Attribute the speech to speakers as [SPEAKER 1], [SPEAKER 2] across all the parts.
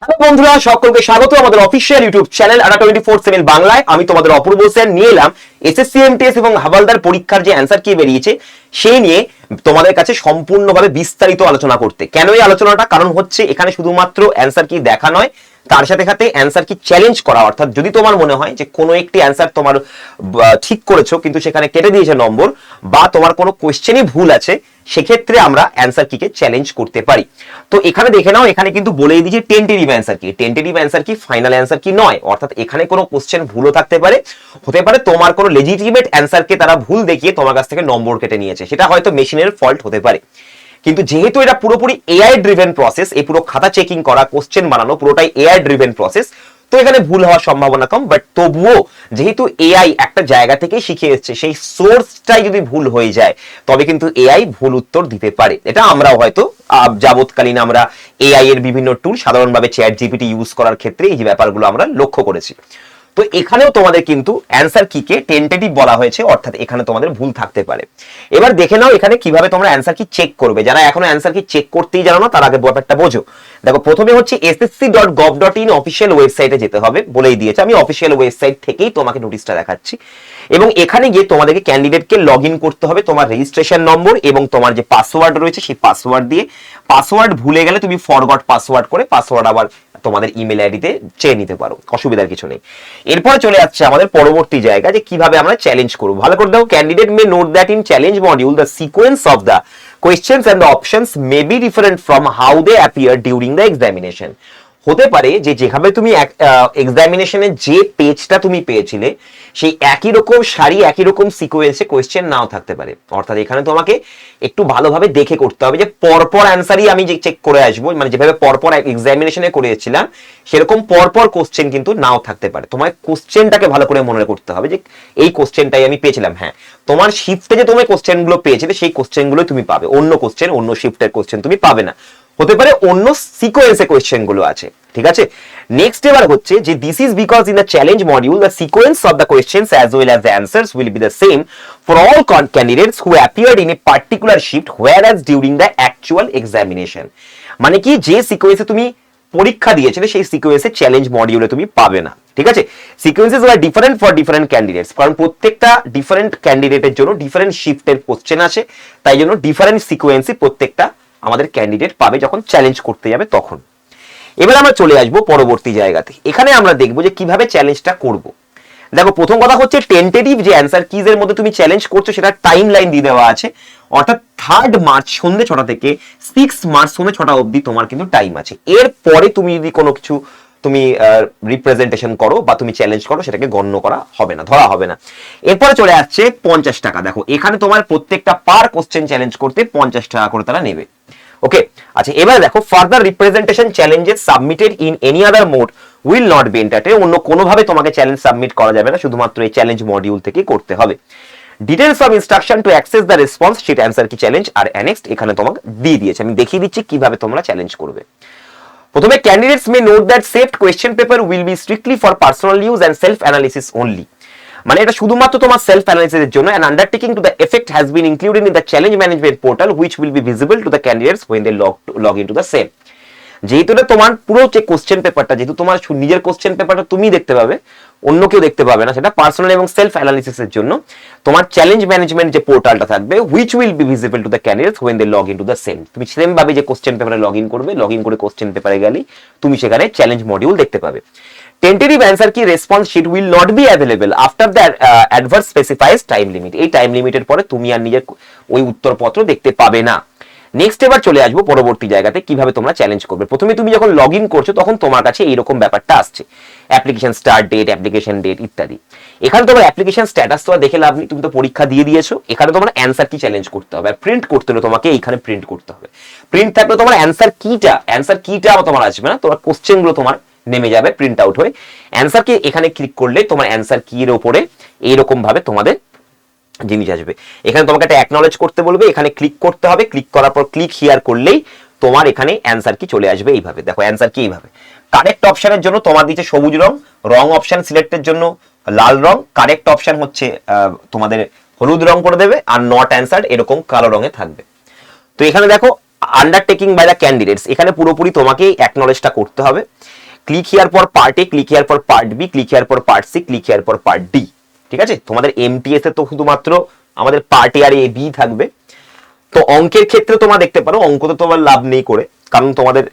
[SPEAKER 1] Hello বন্ধুরা, সকলকে স্বাগত আমাদের অফিসিয়াল ইউটিউব চ্যানেল আড্ডা 24/7 বাংলায়। আমি তোমাদের অপূর্ব সেন নিয়ে এলাম এসএসসি এমটিএস এবং হাওলদার পরীক্ষার যে অ্যান্সার কি বেরিয়েছে সেই নিয়ে তোমাদের কাছে সম্পূর্ণভাবে বিস্তারিত আলোচনা করতে। কেন এই আলোচনাটা? কারণ হচ্ছে এখানে শুধুমাত্র অ্যান্সার কি দেখা নয়, তার সাথে সাথে অ্যান্সার কি চ্যালেঞ্জ করা। অর্থাৎ যদি তোমার মনে হয় যে কোনো একটি অ্যান্সার তোমার ঠিক করেছো কিন্তু সেখানে কেটে দিয়েছে নম্বর, বা তোমার কোনো কোশ্চেনই ভুল আছে, সেক্ষেত্রে আমরা অ্যান্সার কিকে চ্যালেঞ্জ করতে পারি। তো এখানে দেখে নাও, এখানে কিন্তু বলেই দিয়েছি টেন্টেটিভ অ্যান্সার কি। টেন্টেটিভ অ্যান্সার কি ফাইনাল অ্যান্সার কি নয়। অর্থাৎ এখানে কোনো কোশ্চেন ভুলও থাকতে পারে, হতে পারে তোমার কোনো লেজিটিমেট অ্যান্সারকে তারা ভুল দেখিয়ে তোমার কাছ থেকে নম্বর কেটে নিয়েছে, সেটা হয়তো মেশিনের ফল্ট হতে পারে। কিন্তু যেহেতু এটা পুরোপুরি এআই ড্রিভেন প্রসেস, এই পুরো খাতা চেকিং করা, কোশ্চেন বানানো পুরোটাই এআই ড্রিভেন প্রসেস, তো এখানে ভুল হওয়ার সম্ভাবনা কম। বাট তবুও যেহেতু এআই একটা জায়গা থেকেই শিখে এসছে, সেই সোর্সটাই যদি ভুল হয়ে যায় তবে কিন্তু এআই ভুল উত্তর দিতে পারে। এটা আমরাও হয়তো যাবৎকালীন আমরা এআই এর বিভিন্ন টুল, সাধারণভাবে চ্যাট জিপিটি ইউজ করার ক্ষেত্রে এই যে ব্যাপারগুলো আমরা লক্ষ্য করেছি। তো এখানেও তোমাদের কিন্তু অ্যান্সার কিকে টেন্টেটিভ বলা হয়েছে, অর্থাৎ এখানে তোমাদের ভুল থাকতে পারে। এবার দেখে নাও এখানে কিভাবে তোমরা অ্যান্সার কি চেক করবে। যারা এখনো অ্যান্সার কি চেক করতেই জানো না, তার আগে ব্যাপারটা বোঝো। দেখো, প্রথমে হচ্ছে ssc.gov.in অফিসিয়াল ওয়েবসাইটে যেতে হবে, বলেই দিয়েছে। আমি অফিসিয়াল ওয়েবসাইট থেকেই তোমাকে নোটিশটা দেখাচ্ছি। এবং এখানে গিয়ে তোমাদেরকে ক্যান্ডিডেটকে লগ ইন করতে হবে, তোমার রেজিস্ট্রেশন নম্বর এবং তোমার যে পাসওয়ার্ড রয়েছে সেই পাসওয়ার্ড দিয়ে। পাসওয়ার্ড ভুলে গেলে তুমি ফরগট পাসওয়ার্ড করে পাসওয়ার্ড আবার তোমাদের ইমেল আইডিতে চেয়ে নিতে পারো, অসুবিধার কিছু নেই। এরপরে চলে যাচ্ছে আমাদের পরবর্তী জায়গা, যে কিভাবে আমরা চ্যালেঞ্জ করব। ভালো করে দেখো, candidate may note that in challenge module the sequence of the questions and the options may be different from how they appear during the examination. হতে পারে যে যেভাবে তুমি এক্সামিনেশনে যে পেজটা তুমি পেয়েছিলে সেই একই রকম সারি, একই রকম সিকোয়েন্সে কোয়েশ্চেন নাও থাকতে পারে। অর্থাৎ এখানে তোমাকে একটু ভালোভাবে দেখে করতে হবে যে পরপর অ্যান্সারই আমি যে চেক করে আসবো, মানে যেভাবে পরপর এক্সামিনেশনে করেছিলাম সেরকম পরপর কোশ্চেন কিন্তু নাও থাকতে পারে। তোমার কোশ্চেনটাকে ভালো করে মনে করতে হবে যে এই কোশ্চেনটাই আমি পেয়েছিলাম। হ্যাঁ, তোমার শিফটে যে তুমি কোশ্চেনগুলো পেয়েছিলে সেই কোশ্চেনগুলো তুমি পাবে, অন্য কোশ্চেন, অন্য শিফটের কোশ্চেন তুমি পাবে না। হতে পারে অন্য সিকোয়েন্সে কোশ্চেন গুলো আছে, ঠিক আছে। নেক্সট এবার হচ্ছে যে this is because in the challenge module the sequence of the questions as well as the answers will be the same for all candidates who appeared in a particular shift whereas during the actual examination. মানে কি, যে সিকোয়েন্সে তুমি পরীক্ষা দিয়েছিলে সেই সিকোয়েন্সে challenge মডিউলে তুমি পাবে না, ঠিক আছে। সিকোয়েন্সেস আর ডিফারেন্ট ফর ডিফারেন্ট ক্যান্ডিডেটস, কারণ প্রত্যেকটা ডিফারেন্ট ক্যান্ডিডেটের জন্য ডিফারেন্ট শিফটের কোশ্চেন আছে, তাই জন্য ডিফারেন্ট সিকোয়েন্সই প্রত্যেকটা আমাদের ক্যান্ডিডেট পাবে যখন চ্যালেঞ্জ করতে যাবে তখন। এবার আমরা চলে আসবো পরবর্তী জায়গাতে। এখানে আমরা দেখবো যে কিভাবে চ্যালেঞ্জটা করব। দেখো, প্রথম কথা হচ্ছে টেন্টেটিভ যে অ্যান্সার কিজের মধ্যে তুমি চ্যালেঞ্জ করছো সেটা টাইম লাইন দিয়ে দেওয়া আছে। অর্থাৎ 3 মার্চ সন্ধ্যে 6টা থেকে 6 মার্চ সন্ধ্যে 6টা অবধি তোমার কিন্তু টাইম আছে। এর পরে তুমি যদি কোনো কিছু তুমি রিপ্রেজেন্টেশন করো বা তুমি চ্যালেঞ্জ করো, সেটাকে গণ্য করা হবে না, ধরা হবে না। এরপরে চলে আসছে 50 টাকা। দেখো, এখানে তোমার প্রত্যেকটা পার কোশ্চেন চ্যালেঞ্জ করতে 50 টাকা করে তারা নেবে। ওকে, আচ্ছা, এবার দেখো, further representation challenges submitted in any other mode will not be entertain. অন্য কোনোভাবে তোমাকে চ্যালেঞ্জ সাবমিট করা যাবে না, শুধুমাত্র এই চ্যালেঞ্জ মডিউল থেকে করতে হবে। Details of instruction to access the response sheet answer key challenge are annexed এখানে তোমাকে দিয়ে দিয়েছে। আমি দেখিয়ে দিচ্ছি কিভাবে তোমরা চ্যালেঞ্জ করবে। প্রথমে, candidates may note that saved question paper will be strictly for personal use and self analysis only. মানে এটা শুধুমাত্র তোমার সেলফ অ্যানালিসিসের জন্য। An undertaking to the effect has been included in the challenge management portal which will be visible to the candidates when they log in to the same. যেহেতু এটা তোমার পুরো যে কোশ্চেন পেপারটা, যেহেতু তোমার নিজের কোশ্চেন পেপারটা তুমি দেখতে পাবে, অন্য কেউ দেখতে পাবে না, সেটা পার্সোনাল এবং সেলফ অ্যানালিসিসের জন্য তোমার চ্যালেঞ্জ ম্যানেজমেন্ট যে পোর্টালটা থাকবে which will be visible to the candidates when they log in to the same. তুমি সেম ভাবে যে কোশ্চেন পেপারে লগ ইন করবে, লগ ইন করে কোশ্চেন পেপারে গেলেই তুমি সেখানে চ্যালেঞ্জ মডিউল দেখতে পাবে। Tentative answer key response sheet will not be available after the advertised specified time limit. এই টাইম লিমিটের পরে তুমি আর নিজের ওই উত্তরপত্র দেখতে পাবে না। নেক্সট এবার চলে আসবো পরবর্তী জায়গাতে কিভাবে তোমরা চ্যালেঞ্জ করবে। প্রথমে তুমি যখন লগ ইন করছো তখন তোমার কাছে এইরকম ব্যাপারটা আসছে, application start date, application date ইত্যাদি। এখানে তোমার অ্যাপ্লিকেশন স্ট্যাটাস তো দেখে লাভ নেই, তুমি তো পরীক্ষা দিয়ে দিয়েছো। এখানে তোমার অ্যান্সার কি চ্যালেঞ্জ করতে হবে, আর প্রিন্ট করতে হলে তোমাকে এইখানে প্রিন্ট করতে হবে। প্রিন্ট থাকলে তোমার অ্যান্সার কিটা তোমার আসবে না, তোমার কোশ্চেন গুলো তোমার নেমে যাবে প্রিন্ট আউট হয়ে। অ্যান্সার কি এখানে ক্লিক করলে তোমার অ্যান্সার কি এর উপরে এইরকম ভাবে তোমাদের জিনিস আসবে। এখানে তোমাকে একটা অ্যাকনলেজ করতে বলবে, এখানে ক্লিক করতে হবে। ক্লিক করার পর ক্লিক হিয়ার করলেই তোমার এখানে অ্যান্সার কি চলে আসবে এইভাবে। দেখো, অ্যান্সার কি এইভাবে। কারেক্ট অপশনের জন্য তোমার দিচ্ছে সবুজ রং, রং অপশন সিলেক্টের জন্য লাল রং, কারেক্ট অপশন হচ্ছে তোমাদের হলুদ রং করে দেবে, আর নট অ্যান্সার্ড এরকম কালো রঙে থাকবে। তো এখানে দেখো আন্ডারটেকিং বাই দ্য ক্যান্ডিডেটস, এখানে পুরোপুরি তোমাকে অ্যাকনলেজটা করতে হবে। Click here for part A, click here for part B, click here for part C, click here for part D. ঠিক আছে, তোমাদের এমটিএস এ তো শুধুমাত্র আমাদের part A R A B থাকবে। তো অঙ্কের ক্ষেত্রে তোমরা দেখতে পারো অঙ্ক তো তোমার লাভ নেই করে, কারণ তোমাদের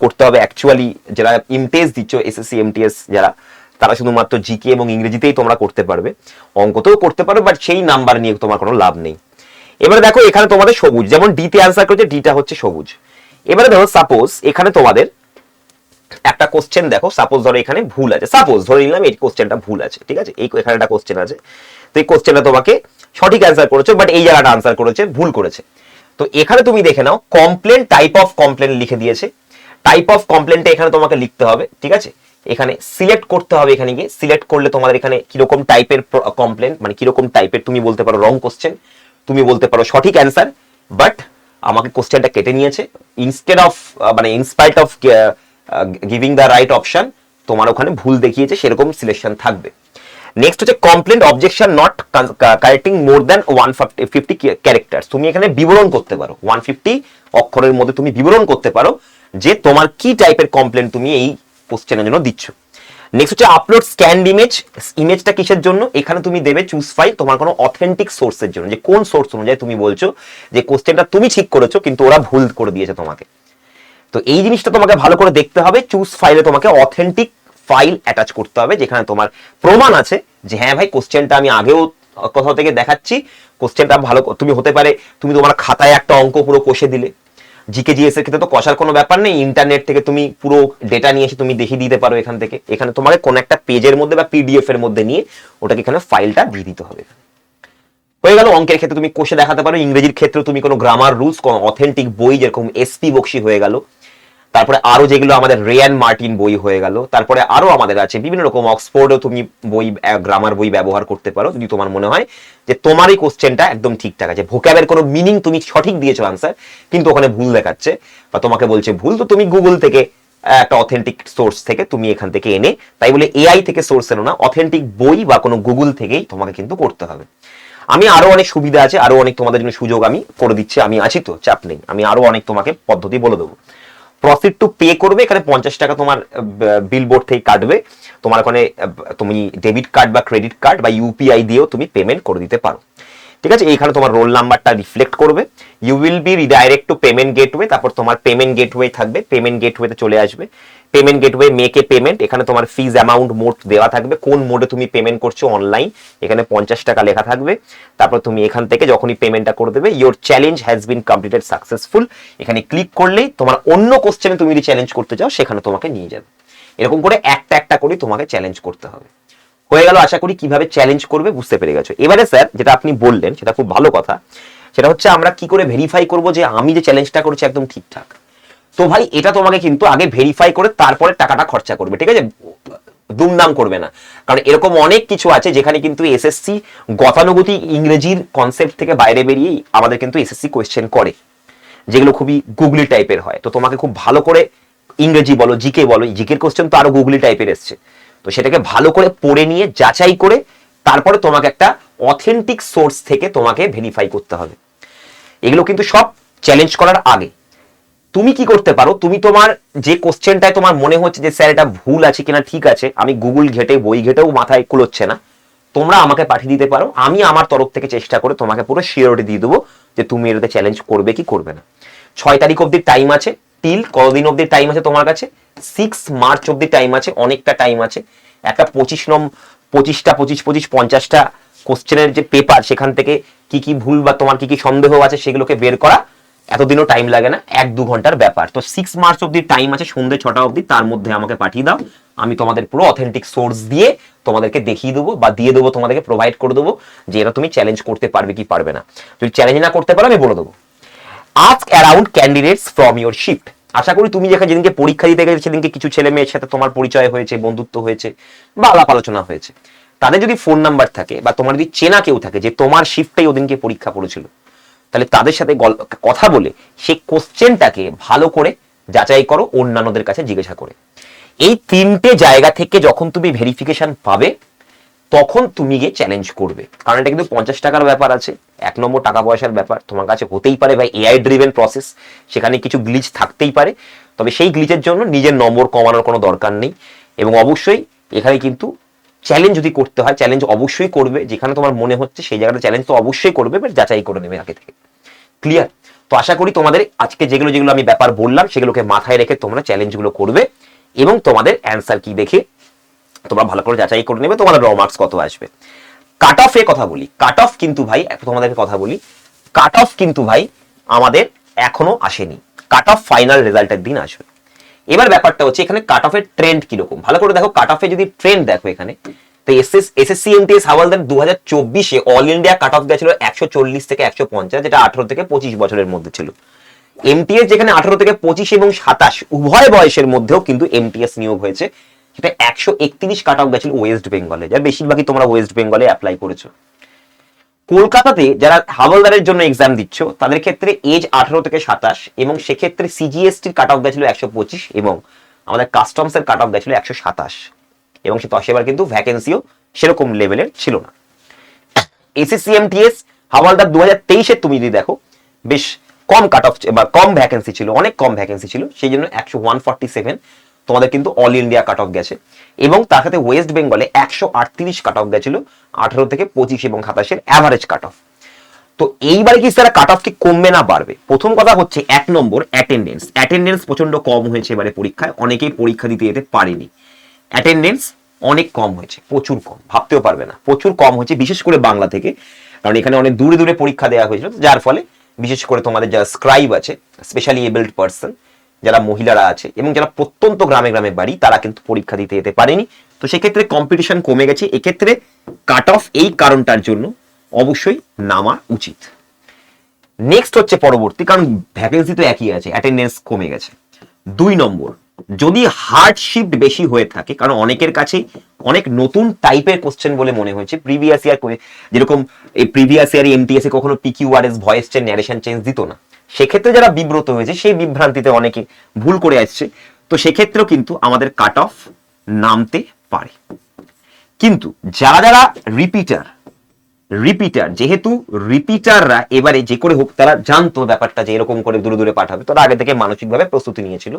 [SPEAKER 1] করতে হবে অ্যাকচুয়ালি যারা ইমটিএস দিচ্ছ, এসএসসি এমটিএস যারা, তারা শুধুমাত্র জিকে এবং ইংরেজিতেই তোমরা করতে পারবে, অঙ্কতেও করতে পারো, বাট সেই নাম্বার নিয়ে তোমার কোনো লাভ নেই। এবারে দেখো এখানে তোমাদের সবুজ, যেমন ডিতে অ্যান্সার করেছে, ডিটা হচ্ছে সবুজ। এবারে দেখো সাপোজ এখানে তোমাদের একটা কোশ্চেন দেখো, সাপোজ ধরো এখানে ভুল আছে, সাপোজ ধরে নিলাম এই কোশ্চেনটা ভুল আছে, ঠিক আছে, এই এখানে একটা কোশ্চেন আছে, তো এই কোশ্চেনটা তোমাকে সঠিক অ্যান্সার করেছো, বাট এই জায়গাটা আনসার করেছে ভুল করেছে। তো এখানে তুমি দেখে নাও কমপ্লেন, টাইপ অফ কমপ্লেন লিখে দিয়েছে, টাইপ অফ কমপ্লেনটা এখানে তোমাকে লিখতে হবে, ঠিক আছে। এখানে সিলেক্ট করতে হবে, এখানে গিয়ে সিলেক্ট করলে তোমাদের এখানে কিরকম টাইপের কমপ্লেন, মানে কিরকম টাইপের, তুমি বলতে পারো রং কোশ্চেন, তুমি বলতে পারো সঠিক অ্যান্সার, বাট আমাকে কোশ্চেনটা কেটে নিয়েছে, ইনস্টেড অফ মানে in spite of giving the right option, তোমার ওখানে ভুল দেখিয়েছে, সেরকম সিলেকশন থাকবে। নেক্সট হচ্ছে complaint objection not correcting more than 150 characters, তুমি এখানে বিবরণ করতে পারো, 150 অক্ষরের মধ্যে তুমি বিবরণ করতে পারো যে তোমার কি টাইপের কমপ্লেন্ট তুমি এই কোশ্চেনের জন্য দিচ্ছ। নেক্সট হচ্ছে আপলোড স্ক্যান্ড ইমেজ, ইমেজটা কিসের জন্য, এখানে তুমি দেবে চুজ ফাইল, তোমার কোনো অথেন্টিক সোর্সের জন্য, যে কোন সোর্স অনুযায়ী তুমি বলছো যে কোশ্চেনটা তুমি ঠিক করেছো কিন্তু ওরা ভুল করে দিয়েছে তোমাকে। তো এই জিনিসটা তোমাকে ভালো করে দেখতে হবে, চুজ ফাইলে তোমাকে অথেন্টিক ফাইল অ্যাটাচ করতে হবে যেখানে তোমার প্রমাণ আছে যে হ্যাঁ ভাই কোশ্চেনটা আমি আগেও কোথাও থেকে দেখাচ্ছি, কোশ্চেনটা ভালো, তুমি হতে পারে তুমি তোমার খাতায় একটা অঙ্ক পুরো কষে দিলে, জিকে জিএস এর ক্ষেত্রে তো কষার কোনো ব্যাপার নেই, ইন্টারনেট থেকে তুমি পুরো ডেটা নিয়ে এসে তুমি দেখিয়ে দিতে পারো এখান থেকে, এখানে তোমাকে কোন একটা পেজের মধ্যে বা পিডিএফ এর মধ্যে নিয়ে ওটাকে এখানে ফাইলটা দিয়ে দিতে হবে। হয়ে গেল অঙ্কের ক্ষেত্রে তুমি কষে দেখাতে পারো, ইংরেজির ক্ষেত্রে তুমি কোনো গ্রামার রুলস, কোনো অথেন্টিক বই যেরকম এসপি বক্সি হয়ে গেল, তারপরে আরো যেগুলো আমাদের রেয়ান মার্টিন বই হয়ে গেল, তারপরে আরো আমাদের আছে বিভিন্ন রকম অক্সফোর্ডেও তুমি বই, গ্রামার বই ব্যবহার করতে পারো যদি তোমার মনে হয় যে তোমার এই কোশ্চেনটা একদম ঠিকঠাক আছে, ভোক্যাবের কোনো মিনিং তুমি সঠিক দিয়েছো আনসার কিন্তু ওখানে ভুল দেখাচ্ছে বা তোমাকে বলছে ভুল, তো তুমি গুগল থেকে একটা অথেন্টিক সোর্স থেকে তুমি এখান থেকে এনে, তাই বলে এআই থেকে সোর্স এনো না, অথেন্টিক বই বা কোনো গুগল থেকেই তোমাকে কিন্তু করতে হবে। আমি আরো অনেক সুবিধা আছে, আরো অনেক তোমাদের জন্য সুযোগ আমি করে দিচ্ছি, আমি আছি তো, চাপ নেই, আমি আরো অনেক তোমাকে পদ্ধতি বলে দেবো। প্রসিড টু পে করবে, এখানে 50 টাকা তোমার বিল বোর্ড থেকে কাটবে, তোমার ওখানে তুমি ডেবিট কার্ড বা ক্রেডিট কার্ড বা ইউপিআই দিয়েও তুমি পেমেন্ট করে দিতে পারো, ঠিক আছে। এইখানে তোমার রোল নাম্বারটা রিফ্লেক্ট করবে, you will be redirect to payment gateway, তারপর তোমার পেমেন্ট গেটওয়ে থাকবে, পেমেন্ট গেটওয়েতে চলে আসবে, payment gateway make a payment, এখানে তোমার ফিজ অ্যামাউন্ট মোড দেওয়া থাকবে, কোন মোডে তুমি পেমেন্ট করছো অনলাইন, এখানে 50 টাকা লেখা থাকবে, তারপর তুমি এখান থেকে যখনই পেমেন্টটা করে দেবে, your challenge has been completed successful, এখানে ক্লিক করলেই তোমার অন্য কোশ্চেনে তুমি যদি চ্যালেঞ্জ করতে চাও সেখানে তোমাকে নিয়ে যাবে, এরকম করে একটা একটা করে তোমাকে চ্যালেঞ্জ করতে হবে। হয়ে গেল, আশা করি কিভাবে চ্যালেঞ্জ করবে বুঝতে পেরে গেছো। এবারে স্যার যেটা আপনি বললেন সেটা খুব ভালো কথা, সেটা হচ্ছে আমরা কি করে ভেরিফাই করব যে আমি যে চ্যালেঞ্জটা করছি একদম ঠিকঠাক। তো ভাই এটা তোমাকে কিন্তু আগে ভেরিফাই করে তারপরে টাকাটা খরচা করবে, ঠিক আছে, দুমদাম করবে না, কারণ এরকম অনেক কিছু আছে যেখানে কিন্তু এসএসসি গতানুগতিক ইংরেজির কনসেপ্ট থেকে বাইরে বেরিয়েই আমাদের কিন্তু এসএসসি কোয়েশ্চেন করে, যেগুলো খুবই গুগলি টাইপের হয়। তো তোমাকে খুব ভালো করে ইংরেজি বলো, জিকে বলো, জিকের কোয়েশ্চেন তো আরো গুগলি টাইপের এসছে, তো সেটাকে ভালো করে পড়ে নিয়ে যাচাই করে তারপরে তোমাকে একটা অথেন্টিক সোর্স থেকে তোমাকে ভেরিফাই করতে হবে। এগুলো কিন্তু সব চ্যালেঞ্জ করার আগে তুমি কি করতে পারো, তুমি তোমার যে কোশ্চেনটায় তোমার মনে হচ্ছে যে স্যার এটা ভুল আছে কিনা ঠিক আছে, আমি গুগল ঘেটে বই ঘেটেও মাথায় কুলোচ্ছে না, তোমরা আমাকে পাঠিয়ে দিতে পারো, আমি আমার তরফ থেকে চেষ্টা করে তোমাকে পুরো শিওরিটি দিয়ে দেবো যে তুমি এটাতে চ্যালেঞ্জ করবে কি করবে না। 6 তারিখ অব্দি টাইম আছে, টিল কতদিন অব্দি টাইম আছে তোমার কাছে, 6 মার্চ অব্দি টাইম আছে, অনেকটা টাইম আছে। একটা 50টা কোশ্চেনের যে পেপার সেখান থেকে কি কি ভুল বা তোমার কি কি সন্দেহ আছে সেগুলোকে বের করা এতদিনও টাইম লাগে না, 1-2 ঘন্টার ব্যাপার। তো 6 মার্চ অব্দি টাইম আছে, সন্ধ্যে 6টা অব্দি, তার মধ্যে আমাকে পাঠিয়ে দাও, আমি তোমাদের পুরো অথেন্টিক সোর্স দিয়ে তোমাদেরকে দেখিয়ে দেবো বা দিয়ে দেবো, তোমাদেরকে প্রোভাইড করে দেবো যে এটা তুমি চ্যালেঞ্জ করতে পারবে কি পারবে না। যদি চ্যালেঞ্জ না করতে পারো আমি বলে দেবো। Ask around candidates from your shift, আশা করি তুমি যেদিনকে পরীক্ষা দিতে গেলে সেদিনকে কিছু ছেলে মেয়ের সাথে তোমার পরিচয় হয়েছে, বন্ধুত্ব হয়েছে বা আলাপ আলোচনা হয়েছে, তাদের যদি ফোন নাম্বার থাকে বা তোমার যদি চেনা কেউ থাকে যে তোমার শিফটেই ওদিনকে পরীক্ষা পড়েছিল, তাহলে তাদের সাথে কথা বলে সেই কোশ্চেনটাকে ভালো করে যাচাই করো, অন্যান্যদের কাছে জিজ্ঞাসা করে। এই 3টে জায়গা থেকে যখন তুমি ভেরিফিকেশন পাবে তখন তুমি গিয়ে চ্যালেঞ্জ করবে, কারণ এটা কিন্তু 50 টাকার ব্যাপার আছে, 1 নম্বর টাকা পয়সার ব্যাপার। তোমার কাছে হতেই পারে ভাই এআই ড্রিভেন প্রসেস, সেখানে কিছু গ্লিচ থাকতেই পারে, তবে সেই গ্লিচের জন্য নিজের নম্বর কমানোর কোনো দরকার নেই। এবং অবশ্যই এখানে কিন্তু চ্যালেঞ্জ যদি করতে হয়, চ্যালেঞ্জ অবশ্যই করবে, যেখানে তোমার মনে হচ্ছে সেই জায়গাটা চ্যালেঞ্জ তো অবশ্যই করবে, বাট যাচাই করে নেবে আগে থেকে। ক্লিয়ার? তো আশা করি তোমাদের আজকে যেগুলো যেগুলো আমি ব্যাপার বললাম সেগুলোকে মাথায় রেখে তোমরা চ্যালেঞ্জগুলো করবে, এবং তোমাদের অ্যান্সার কি দেখে তোমরা ভালো করে যাচাই করে নেবে তোমাদের র মার্কস কত আসবে। কাট অফ এর কথা বলি, কাট অফ কিন্তু ভাই তোমাদেরকে কথা বলি, কাট অফ কিন্তু ভাই আমাদের এখনো আসেনি, কাট অফ ফাইনাল রেজাল্টের দিন আসবে। এবার ব্যাপারটা হচ্ছে এখানে কাট অফের ট্রেন্ড কিরকম, ভালো করে দেখো। কাট অফে যদি ট্রেন্ড দেখো এখানে, তো এসএসসি এমটিএস হাওয়ালদার 2024-এ অল ইন্ডিয়া কাট অফ গেছিল 140 থেকে 150, যেটা 18 থেকে 25 বছরের মধ্যে ছিল। এমটিএস যেখানে 18 থেকে 25 এবং 27 উভয় বয়সের মধ্যেও কিন্তু এমটিএস নিয়োগ হয়েছে, সেটা 131 কাট অফ গেছিল ওয়েস্ট বেঙ্গলে, যার বেশিরভাগই তোমরা ওয়েস্ট বেঙ্গলে অ্যাপ্লাই করেছো। কলকাতাতে যারা হাওলদারের জন্য এক্সাম দিচ্ছ তাদের ক্ষেত্রে এজ 18 থেকে 27, এবং সেক্ষেত্রে সিজিএসটির কাট অফ গেছিল 125, এবং আমাদের কাস্টমস এর কাট অফ গেছিল 127, এবং সে সেবার কিন্তু ভ্যাকেন্সিও সেরকম লেভেলের ছিল না। এসএসসিএমটিএস হাওলদার 2023-এর তুমি যদি দেখো, বেশ কম কাট অফ বা কম ভ্যাকেন্সি ছিল, অনেক কম ভ্যাকেন্সি ছিল, সেই জন্য 147 তোমাদের কিন্তু অল ইন্ডিয়া কাট অফ গেছে, এবং তার সাথে ওয়েস্ট বেঙ্গলে 138 কাট অফ গেছিল 18 থেকে 25 এবং 27-এর অ্যাভারেজ কাট অফ। তো এইবারে কি স্যার কাট অফ কি কমবে না বাড়বে? প্রথম কথা হচ্ছে 1 নম্বর অ্যাটেন্ডেন্স, অ্যাটেন্ডেন্স প্রচন্ড কম হয়েছে এবারে পরীক্ষায়, অনেকেই পরীক্ষা দিতে যেতে পারেনি, অ্যাটেন্ডেন্স অনেক কম হয়েছে, প্রচুর কম, ভাবতেও পারবে না, প্রচুর কম হয়েছে, বিশেষ করে বাংলা থেকে, কারণ এখানে অনেক দূরে দূরে পরীক্ষা দেওয়া হয়েছিল, যার ফলে বিশেষ করে তোমাদের যারা স্ক্রাইব আছে, স্পেশালি এবেলড পার্সন, যারা মহিলারা আছে এবং যারা প্রত্যন্ত গ্রামে গ্রামে বাড়ি, তারা কিন্তু পরীক্ষা দিতে যেতে পারেনি। তো সেক্ষেত্রে কম্পিটিশন কমে গেছে, এক্ষেত্রে কাট অফ এই কারণটার জন্য অবশ্যই নামা উচিত। নেক্সট হচ্ছে পরবর্তী, কারণ ভ্যাকেন্সি তো একই আছে, অ্যাটেন্ডেন্স কমে গেছে। 2 নম্বর, যদি হার্ড শিফট বেশি হয়ে থাকে, কারণ অনেকের কাছে অনেক নতুন টাইপের কোশ্চেন বলে মনে হয়েছে, প্রিভিয়াস ইয়ার যেরকম এই প্রিভিয়াস ইয়ার এমটিএস এ কখনো PQRS voice change narration change দিত না, সেক্ষেত্রে যারা বিব্রত হয়েছে সেই বিভ্রান্তিতে অনেকে ভুল করে আসছে, তো সেক্ষেত্রেও কিন্তু আমাদের কাট অফ নামতে পারে। কিন্তু যারা যারা রিপিটার যেহেতু রিপিটাররা এবারে যে করে হোক তারা জানতো ব্যাপারটা যে এরকম করে দূরে দূরে পাঠাবে, তারা আগে থেকে মানসিকভাবে প্রস্তুতি নিয়েছিল,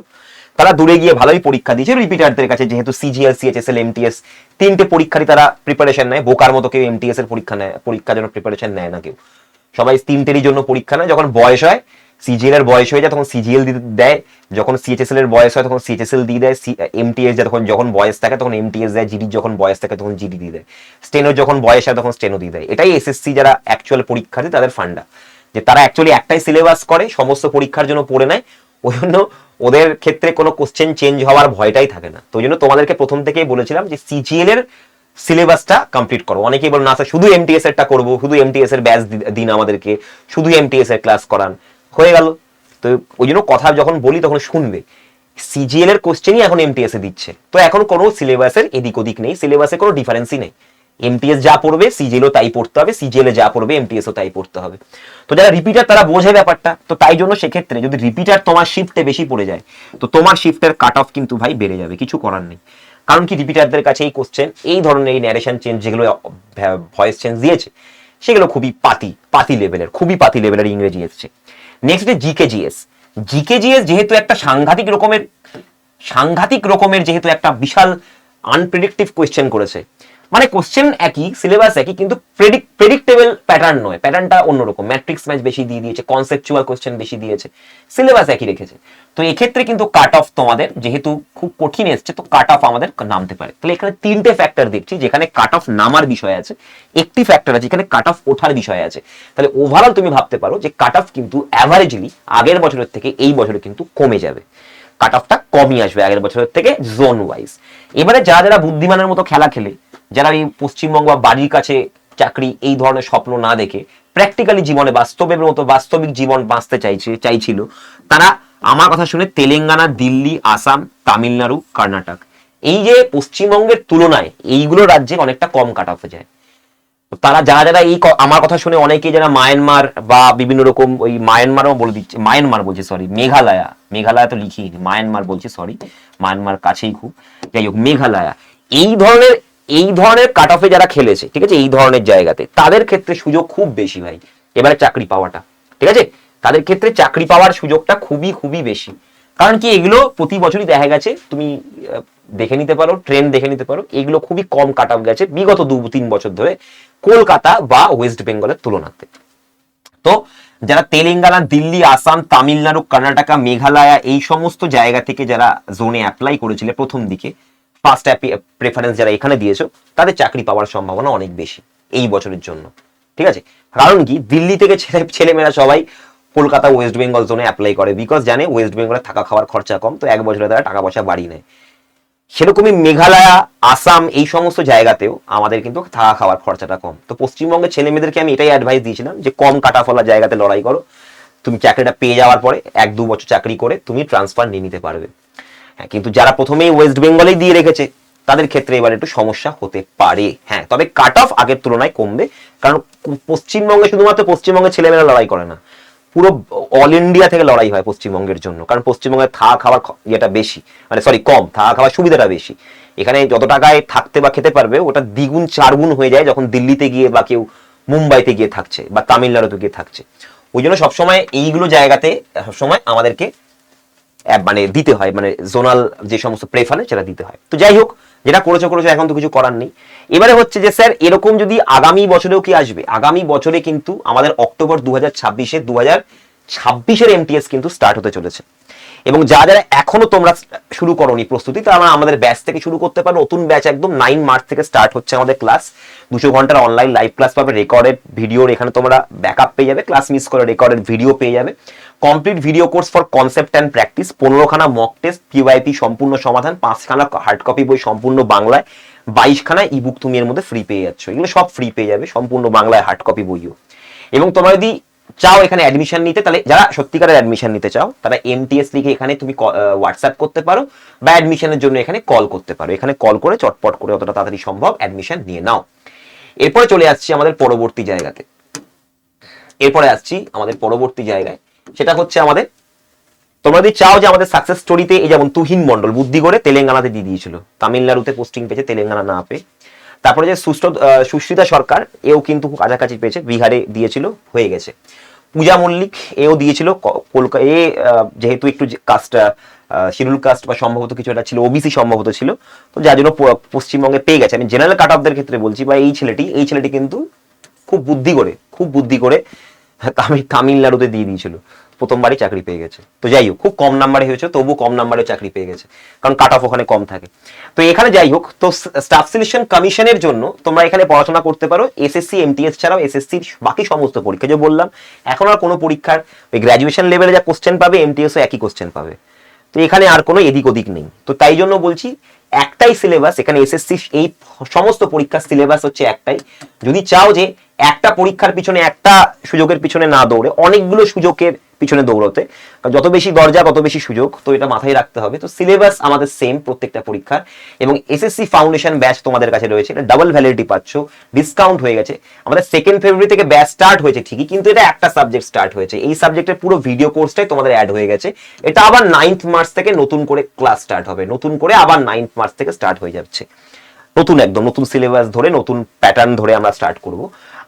[SPEAKER 1] তারা দূরে গিয়ে ভালোই পরীক্ষা দিয়েছে। রিপিটারদের কাছে যেহেতু সিজিএল সিএইচএসএল এমটিএস 3টে পরীক্ষারই তারা প্রিপারেশন নেয়, বোকার মতো কেউ এমটিএস এর পরীক্ষার জন্য প্রিপারেশন নেয় না কেউ, সবাই 3টেরই জন্য পরীক্ষা নেয়। যখন বয়স হয়, সিজিএল এর বয়স হয়ে যায় তখন সিজিএল দেয়, যখন সিএইচএসএল এর বয়স হয় তখন সিএইচএসএল দিয়ে দেয়, এমটিএস যখন বয়স থাকে তখন এমটিএস দেয়, জিডি যখন বয়স থাকে তখন জিডি দিয়ে দেয়, স্টেনো যখন বয়স হয় তখন স্টেনো দিয়ে দেয়। এটাই এসএসসি যারা অ্যাকচুয়াল পরীক্ষার্থী তাদের ফান্ডা, যে তারা অ্যাকচুয়ালি একটাই সিলেবাস করে, সমস্ত পরীক্ষার জন্য পড়ে নেয়, ওই জন্য ওদের ক্ষেত্রে কোনো কোশ্চেন চেঞ্জ হওয়ার ভয়টাই থাকে না। তো ওই জন্য তোমাদেরকে প্রথম থেকেই বলেছিলাম যে সিজিএল এর সিলেবাসটা কমপ্লিট করো। অনেকেই বল না স্যার শুধু এমটিএস এরটা করবো, শুধু এমটিএস এর ব্যাচ দিন আমাদেরকে, শুধু এমটিএস এর ক্লাস করান, হয়ে গেল। তো ওই জন্য কথা যখন বলি তখন শুনবে, সিজিএল এর কোশ্চেনই এখন এমটিএস এ দিচ্ছে, তো এখন কোনো সিলেবাসের এদিক ওদিক নেই, সিলেবাসে কোনো ডিফারেন্সই নেই, এমটিএস যা পড়বে সিজিএলও তাই পড়তে হবে, সিজিএল এ যা পড়বে এমটিএসও তাই পড়তে হবে। তো যারা রিপিটার তারা বোঝে ব্যাপারটা, তো তাই জন্য সেক্ষেত্রে যদি রিপিটার তোমার শিফটে বেশি পড়ে যায়, তো তোমার শিফটের কাট অফ কিন্তু ভাই বেড়ে যাবে, কিছু করার নেই। কারণ কি রিপিটারদের কাছে এই কোশ্চেন, এই ধরনের এই ন্যারেশন চেঞ্জ যেগুলো ভয়েস চেঞ্জ দিয়েছে, সেগুলো খুবই পাতি লেভেলের, খুবই পাতি লেভেলের ইংরেজি এসছে। নেক্সট হচ্ছে জিকেজিএস। জিকেজিএস যেহেতু একটা সাংঘাতিক রকমের যেহেতু একটা বিশাল আনপ্রেডিক্টিভ কোয়েশ্চেন করেছে, মানে কোশ্চেন একই, সিলেবাস একই, কিন্তু প্রেডিক্টেবল প্যাটার্ন নয়, প্যাটার্নটা অন্যরকম, ম্যাট্রিক্স ম্যাচ বেশি দিয়ে দিয়েছে, কনসেপচুয়াল কোশ্চেন বেশি দিয়েছে, সিলেবাস একই রেখেছে। তো এক্ষেত্রে কিন্তু কাট অফ তোমাদের যেহেতু খুব কঠিন এসছে, তো কাট অফ আমাদের নামতে পারে। তাহলে এখানে 3টে ফ্যাক্টর দেখছি যেখানে কাট অফ নামার বিষয় আছে, একটি ফ্যাক্টর আছে এখানে কাট অফ ওঠার বিষয় আছে। তাহলে ওভারঅল তুমি ভাবতে পারো যে কাট অফ কিন্তু অ্যাভারেজলি আগের বছরের থেকে এই বছরে কিন্তু কমে যাবে, কাট অফটা কমই আসবে আগের বছরের থেকে জোন ওয়াইজ। এবারে যারা যারা বুদ্ধিমানের মতো খেলা খেলে, যারা এই পশ্চিমবঙ্গ বা বাড়ির কাছে চাকরি এই ধরনের স্বপ্ন না দেখে প্র্যাকটিক্যালি জীবনে বাস্তবের মতো বাস্তবিক জীবন বাঁচতে চাইছিল, তারা আমার কথা শুনে তেলেঙ্গানা, দিল্লি, আসাম, তামিলনাড়ু, কর্ণাটক, এই যে পশ্চিমবঙ্গের তুলনায় এইগুলো রাজ্যে অনেকটা কম কাট অফ যায়। তারা যারা এই আমার কথা শুনে অনেকেই যারা মায়ানমার বা বিভিন্ন রকম ওই মায়ানমারও বলে দিচ্ছে, মায়ানমার বলছি সরি, মেঘালয়া তো লিখিনি, মায়ানমার বলছি সরি, মায়ানমার কাছেই খুব, যাই হোক মেঘালয়া, এই ধরনের এই ধরনের কাট অফে যারা খেলেছে, ঠিক আছে, এই ধরনের জায়গাতে তাদের ক্ষেত্রে সুযোগ খুব বেশি ভাই এবারে চাকরি পাওয়াটা, ঠিক আছে, তাদের ক্ষেত্রে চাকরি পাওয়ার সুযোগটা খুবই খুবই বেশি। কারণ কি, এগুলো প্রতি বছরই দেখা গেছে, তুমি দেখে নিতে পারো, ট্রেন্ড দেখে নিতে পারো, এগুলো খুবই কম কাট অফ গেছে বিগত 2-3 বছর ধরে কলকাতা বা ওয়েস্ট বেঙ্গলের তুলনাতে। তো যারা তেলেঙ্গানা, দিল্লি, আসাম, তামিলনাড়ু, কর্ণাটকা, মেঘালয়া এই সমস্ত জায়গা থেকে যারা জোনে অ্যাপ্লাই করেছিল প্রথম দিকে, ফার্স্ট প্রেফারেন্স যারা এখানে দিয়েছো, তাদের চাকরি পাওয়ার সম্ভাবনা অনেক বেশি এই বছরের জন্য, ঠিক আছে। কারণ কি, দিল্লি থেকে ছেলেমেয়েরা সবাই কলকাতা ওয়েস্ট বেঙ্গল জোনে অ্যাপ্লাই করে, বিকজ জানে ওয়েস্ট বেঙ্গলে থাকা খাওয়ার খরচা কম, তো এক বছরে তারা টাকা পয়সা বাড়িয়ে নেয়। সেরকমই মেঘালয়, আসাম এই সমস্ত জায়গাতেও আমাদের কিন্তু থাকা খাওয়ার খরচাটা কম। তো পশ্চিমবঙ্গের ছেলে মেয়েদেরকে আমি এটাই অ্যাডভাইস দিয়েছিলাম যে কম কাটা ফলা জায়গাতে লড়াই করো, তুমি চাকরিটা পেয়ে যাওয়ার পরে 1-2 বছর চাকরি করে তুমি ট্রান্সফার নিয়ে নিতে পারবে। হ্যাঁ, কিন্তু যারা প্রথমেই ওয়েস্ট বেঙ্গলেই দিয়ে রেখেছে তাদের ক্ষেত্রে এবার একটু সমস্যা হতে পারে। হ্যাঁ, তবে কাট অফ আগের তুলনায় কমবে, কারণ পশ্চিমবঙ্গে শুধুমাত্র পশ্চিমবঙ্গের ছেলেমেয়েরা লড়াই করে না, পুরো অল ইন্ডিয়া থেকে লড়াই হয় পশ্চিমবঙ্গের জন্য। কারণ পশ্চিমবঙ্গে থাকা খাওয়ার ইয়েটা বেশি, মানে সরি কম, থাকা খাওয়ার সুবিধাটা বেশি। এখানে যত টাকায় থাকতে বা খেতে পারবে ওটা দ্বিগুণ 4 গুণ হয়ে যায় যখন দিল্লিতে গিয়ে বা কেউ মুম্বাইতে গিয়ে থাকছে বা তামিলনাড়ুতে গিয়ে থাকছে। ওই জন্য সবসময় এইগুলো জায়গাতে সবসময় আমাদেরকে মানে দিতে হয়, মানে জোনাল যে সমস্ত প্রেফারেন্স সেটা দিতে হয়। তো যাই হোক, যেটা করেছো এখন তো কিছু করার নেই। এবারে হচ্ছে যে স্যার এরকম যদি আগামী বছরেও কি আসবে, আগামী বছরে কিন্তু আমাদের অক্টোবর 2026-এর এমটিএস কিন্তু স্টার্ট হতে চলেছে। এবং যারা এখনো তোমরা শুরু করোনি প্রস্তুতি, তারা আমাদের ব্যাচ থেকে শুরু করতে পারো। নতুন ব্যাচ একদম 9 মার্চ থেকে স্টার্ট হচ্ছে আমাদের ক্লাস। 200 ঘন্টার অনলাইন লাইভ ক্লাস পাবে, রেকর্ডেড ভিডিওর এখানে তোমরা ব্যাকআপ পেয়ে যাবে, ক্লাস মিস করে রেকর্ডেড ভিডিও পেয়ে যাবে, complete video course for concept and practice, 15খানা মক টেস্ট, পিওয়াইপি সম্পূর্ণ সমাধান, 5খানা হার্ড কপি বই সম্পূর্ণ বাংলায়, 22খানা ইবুক তুমি এর মধ্যে ফ্রি পেয়ে যাচ্ছ। এগুলো সব ফ্রি পেয়ে যাবে, সম্পূর্ণ বাংলায় হার্ড কপি বইও। এবং তোমরা যদি চাও এখানে অ্যাডমিশন নিতে, তাহলে যারা সত্যিকারের অ্যাডমিশন নিতে চাও তারা এমটিএস লিখে এখানে তুমি হোয়াটসঅ্যাপ করতে পারো, বা অ্যাডমিশনের জন্য এখানে কল করতে পারো। এখানে কল করে চটপট করে যতটা তাড়াতাড়ি সম্ভব অ্যাডমিশন নিয়ে নাও। এরপরে চলে আসছি আমাদের পরবর্তী জায়গাতে। জায়গায় সেটা হচ্ছে আমাদের, তোমরা যদি চাও যে আমাদের সাকসেস স্টোরিতে, এই যেমন তুহিন মন্ডল বুদ্ধি করে তেলেঙ্গানাতে দিয়ে দিয়েছিল, তামিলনাড়ুতে পোস্টিং পেয়েছে, তেলেঙ্গানা না পেয়ে। তারপরে যে সুশ্রিতা সরকার, এও কিন্তু কাছাকাছি পেয়েছে, বিহারে দিয়েছিল, হয়ে গেছে। পূজা মল্লিক এও দিয়েছিল কলকাতা, যেহেতু একটু কাস্টটা শিডিউল কাস্ট বা সম্ভবত কিছু একটা ছিল, ওবিসি সম্ভবত ছিল, তো যার জন্য পশ্চিমবঙ্গে পেয়ে গেছে। আমি জেনারেল কাট অফদের ক্ষেত্রে বলছি, বা এই ছেলেটি কিন্তু খুব বুদ্ধি করে তামিলনাড়ুতে দিয়ে দিয়েছিল, প্রথমবারই চাকরি পেয়ে গেছে। তো যাই হোক, খুব কম নাম্বারে হয়েছে, তবু কম নাম্বারে চাকরি পেয়ে গেছে, কারণ কাট অফ ওখানে কম থাকে। তো এখানে যাই হোক, তো স্টাফ সিলেকশন কমিশনের জন্য তোমরা এখানে পড়াশোনা করতে পারো। এসএসসি এমটিএস ছাড়াও এসএসসির বাকি সমস্ত পরীক্ষা, যে বললাম এখন আর কোনো পরীক্ষার ওই গ্র্যাজুয়েশন লেভেলে যা কোশ্চেন পাবে, এমটিএসও একই কোশ্চেন পাবে। তো এখানে আর কোনো এদিক ওদিক নেই। তো তাই জন্য বলছি, একটাই সিলেবাস এখানে, এসএসসি এই সমস্ত পরীক্ষার সিলেবাস হচ্ছে একটাই। যদি চাও যে একটা পরীক্ষার পিছনে, একটা সুযোগের পিছনে না দৌড়ে অনেকগুলো সুযোগের পিছনে দৌড়তে, যত বেশি দরজা তত বেশি সুযোগ, তো এটা মাথায় রাখতে হবে। তো সিলেবাস আমাদের সেম প্রত্যেকটা পরীক্ষার। এবং এসএসসি ফাউন্ডেশন ব্যাচ তোমাদের কাছে রয়েছে, এটা ডাবল ভ্যালিডিটি পাচ্ছ, ডিসকাউন্ট হয়ে গেছে। আমাদের 2 ফেব্রুয়ারি থেকে ব্যাচ স্টার্ট হয়েছে ঠিকই, কিন্তু এটা একটা সাবজেক্ট স্টার্ট হয়েছে, এই সাবজেক্টের পুরো ভিডিও কোর্সটাই তোমাদের অ্যাড হয়ে গেছে। এটা আবার 9 মার্চ থেকে নতুন করে ক্লাস স্টার্ট হবে, নতুন করে আবার 9 মার্চ থেকে স্টার্ট হয়ে যাচ্ছে, একদম নতুন সিলেবাস ধরে, নতুন প্যাটার্ন ধরে আমরা স্টার্ট করব।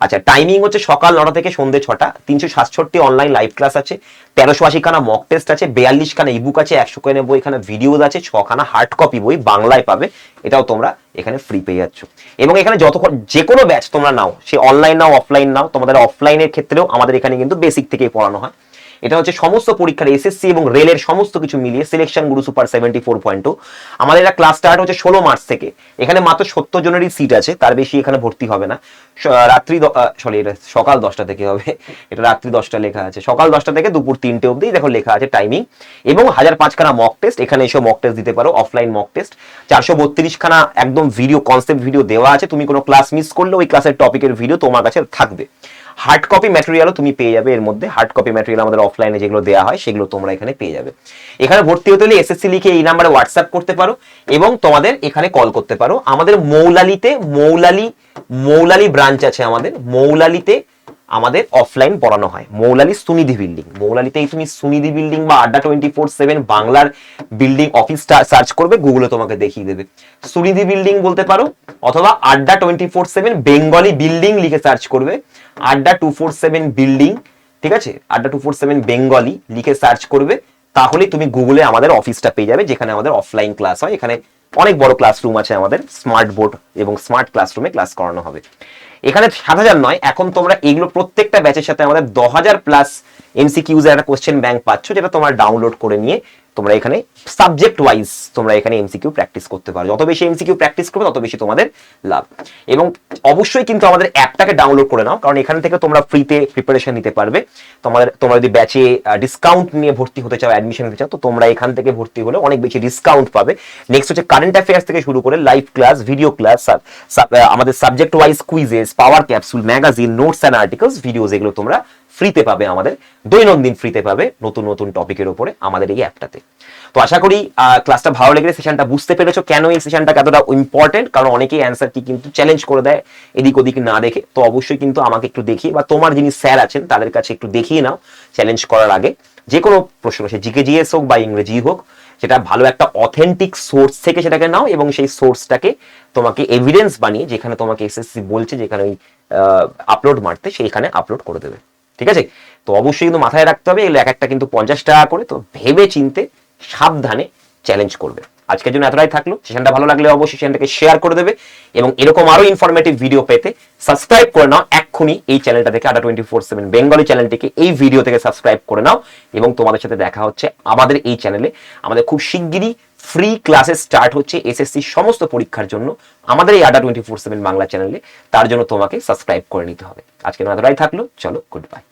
[SPEAKER 1] আচ্ছা, টাইমিং হচ্ছে সকাল 9টা থেকে সন্ধ্যে 6টা। 367 অনলাইন লাইভ ক্লাস আছে, 1380খানা মক টেস্ট আছে, 42খানা ইবুক আছে, 191খানা ভিডিওজ আছে, 6খানা হার্ড কপি বই বাংলায় পাবে, এটাও তোমরা এখানে ফ্রি পেয়ে যাচ্ছ। এবং এখানে যতক্ষণ যে কোনো ব্যাচ তোমরা নাও, সে অনলাইন নাও অফলাইন নাও, তোমাদের অফলাইনের ক্ষেত্রেও আমাদের এখানে কিন্তু বেসিক থেকেই পড়ানো হয়। এটা হচ্ছে সমস্ত পরীক্ষার এসএসসি এবং রেলের সমস্ত কিছু মিলিয়ে সিলেকশন গুরু সুপার 74.2। আমাদের এটা ক্লাস স্টার্ট হচ্ছে 16 মার্চ থেকে। এখানে মাত্র 70 জনেরই সিট আছে, তার বেশি এখানে ভর্তি হবে না। এটা সকাল 10টা থেকে হবে, এটা রাত্রি 10টা লেখা আছে, সকাল 10টা থেকে দুপুর 3টে অবধি দেখো লেখা আছে টাইমিং। এবং 1005খানা মক টেস্ট, এখানে এসে মক টেস্ট দিতে পারো, অফলাইন মক টেস্ট। 432খানা একদম ভিডিও, কনসেপ্ট ভিডিও দেওয়া আছে, তুমি কোনো ক্লাস মিস করলে ওই ক্লাসের টপিকের ভিডিও তোমার কাছে থাকবে। হার্ড কপি ম্যাটেরিয়ালও তুমি পেয়ে যাবে এর মধ্যে, হার্ড কপি ম্যাটেরিয়াল আমাদের অফলাইনে যেগুলো দেওয়া হয় সেগুলো তোমরা এখানে পেয়ে যাবে। এখানে ভর্তি হতে হলে এসএসসি লিখে এই নাম্বারে হোয়াটসঅ্যাপ করতে পারো, এবং তোমাদের এখানে কল করতে পারো। আমাদের মৌলালিতে মৌলালি ব্রাঞ্চ আছে, আমাদের মৌলালিতে আমাদের অফলাইন পড়ানো হয় মৌলালি সুনিধি বিল্ডিং। মৌলালিতেই তুমি সুনিধি বিল্ডিং বা আড্ডা 24/7 বাংলার বিল্ডিং অফিসটা সার্চ করবে, গুগলে তোমাকে দেখিয়ে দেবে। সুনিধি বিল্ডিং বলতে পারো, অথবা আড্ডা 24/7 বেঙ্গলি বিল্ডিং লিখে সার্চ করবে, আড্ডা 247 বিল্ডিং, ঠিক আছে, আড্ডা 247 বেঙ্গলি লিখে সার্চ করবে, তাহলে তুমি গুগলে আমাদের অফিসটা পেয়ে যাবে, যেখানে আমাদের অফলাইন ক্লাস হয়। এখানে অনেক বড় ক্লাসরুম আছে আমাদের, স্মার্ট বোর্ড এবং স্মার্ট ক্লাসরুমে ক্লাস করানো হবে। এখানে 7,000 নয়, এখন তোমরা এগুলো প্রত্যেকটা ব্যাচের সাথে আমাদের 10,000 প্লাস এমসিকিউজ এর একটা কোশ্চেন ব্যাংক পাচ্ছ, যেটা তোমরা ডাউনলোড করে নিয়ে তোমরা এখানে সাবজেক্ট ওয়াইজ তোমরা এখানে এমসিকিউ প্র্যাকটিস করতে পারো। যত বেশি এমসিকিউ প্র্যাকটিস করবে তত বেশি তোমাদের লাভ। এবং অবশ্যই কিন্তু আমাদের অ্যাপটাকে ডাউনলোড করে নাও, কারণ এখান থেকে তোমরা ফ্রিতে প্রিপারেশন নিতে পারবে। তোমরা যদি ব্যাচে ডিসকাউন্ট নিয়ে ভর্তি হতে চাও, অ্যাডমিশন নিতে চাও, তো তোমরা এখান থেকে ভর্তি হলে অনেক বেশি ডিসকাউন্ট পাবে। নেক্সট হচ্ছে কারেন্ট অ্যাফেয়ার্স থেকে শুরু করে লাইভ ক্লাস, ভিডিও ক্লাস, আমাদের subject wise quizzes, power capsule, magazine, notes and articles, videos, এগুলো তোমরা ফ্রিতে পাবে, আমাদের দৈনন্দিন ফ্রিতে পাবে নতুন নতুন টপিকের উপরে আমাদের এই অ্যাপটাতে। তো আশা করি ক্লাসটা ভালো লেগেছে, সেশনটা বুঝতে পেরেছো কেন এই সেশনটা এতটা ইম্পর্টেন্ট, কারণ অনেকেই অ্যান্সার কি কিন্তু চ্যালেঞ্জ করে দেয় এদিক ওদিক না দেখে। তো অবশ্যই কিন্তু আমাকে একটু দেখিয়ে, বা তোমার যিনি স্যার আছেন তাদের কাছে একটু দেখিয়ে নাও চ্যালেঞ্জ করার আগে। যে কোনো প্রশ্ন, সে জিকে জিএস হোক বা ইংরেজি হোক, সেটা ভালো একটা অথেন্টিক সোর্স থেকে সেটাকে নাও, এবং সেই সোর্সটাকে তোমাকে এভিডেন্স বানিয়ে, যেখানে তোমাকে এসএসসি বলছে যেখানে ওই আপলোড মারতে, সেইখানে আপলোড করে দেবে, ঠিক আছে। তো অবশ্যই কিন্তু মাথায় রাখতে হবে, এগুলো এক একটা কিন্তু 50 টাকা করে, তো ভেবে চিনতে সাবধানে চ্যালেঞ্জ করবে। আজকের জন্য এতটাই থাকলো। সেশনটা ভালো লাগলে অবশ্যই সেশনটাকে শেয়ার করে দেবে, এবং এরকম আরো ইনফরমেটিভ ভিডিও পেতে সাবস্ক্রাইব করে নাও এক্ষুনি এই চ্যানেলটা থেকে, আড্ডা 24/7 বেঙ্গলি চ্যানেলটিকে এই ভিডিও থেকে সাবস্ক্রাইব করে নাও। এবং তোমাদের সাথে দেখা হচ্ছে আমাদের এই চ্যানেলে। আমাদের খুব শিগগিরই ফ্রি ক্লাসেস স্টার্ট হচ্ছে এসএসসি সমস্ত পরীক্ষার জন্য আমাদের এই আড্ডা 24/7 বাংলা চ্যানেলে। তার জন্য তোমাকে সাবস্ক্রাইব করে নিতে হবে। আজকের জন্য এতটাই থাকলো, চলো, গুড বাই।